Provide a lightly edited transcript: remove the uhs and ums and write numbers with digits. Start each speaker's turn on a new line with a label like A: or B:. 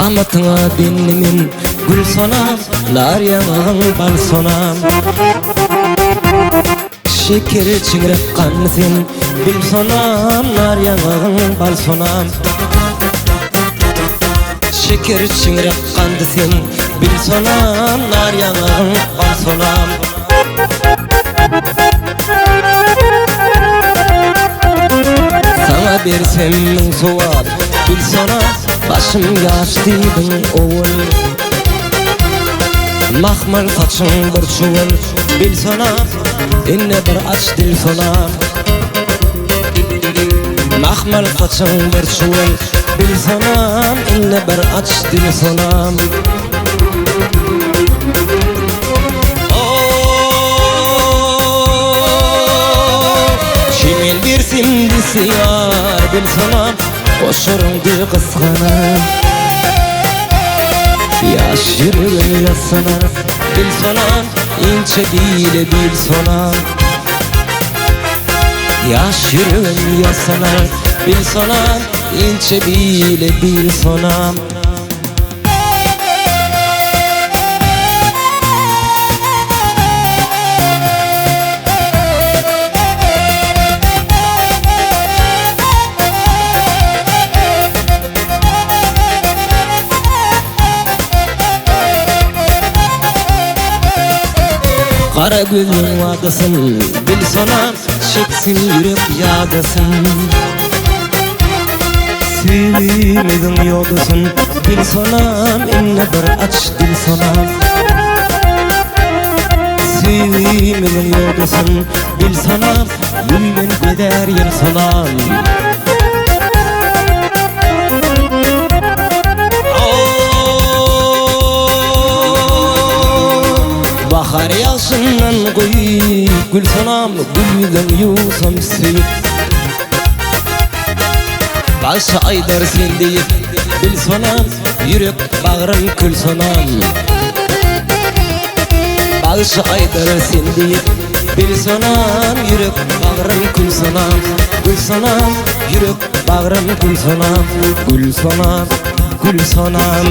A: Qamatına dinnimin gül sonam, nar yanağın bal sonam. Şekeri çiğirip kansin, bil sonam, nar yanağın bal sonam. Şekeri çiğirip kansin, bil sonam, nar yanağın bal sonam. Sana bersem min sowap, bil sonam, başım yaşlıydın oğul. Mahmal saçın bir çuval, bil sonam, inne bir aç dil sonam. Mahmal saçın bir çuval, bil sonam, inne bir aç dil sonam. Şimil bir simdisi yar, bil sonam, koşurundu kıskanam. Yaş yürüyün yasana, bil sonam, ince değil bil sonam. Yaş yürüyün yasana, bil sonam, ince değil bil sonam. Kara gözün vadasın, bil sonam, çeksin yürek yadasın. Sevimizin yodasın, bil sonam, inne bir aç dil sonam. Sevimizin yodasın, bil sonam, gülmen gider yer sonam. Bahar yaşından koy, gül sonam, gülden yusam sevip. Başı aydar sen deyip, bil sonam, yürek bağrım kül sonam. Başı aydar sen deyip, bil sonam, yürek bağrım kül sonam. Gül sonam, yürek bağrım kül sonam. Gül sonam, gül sonam.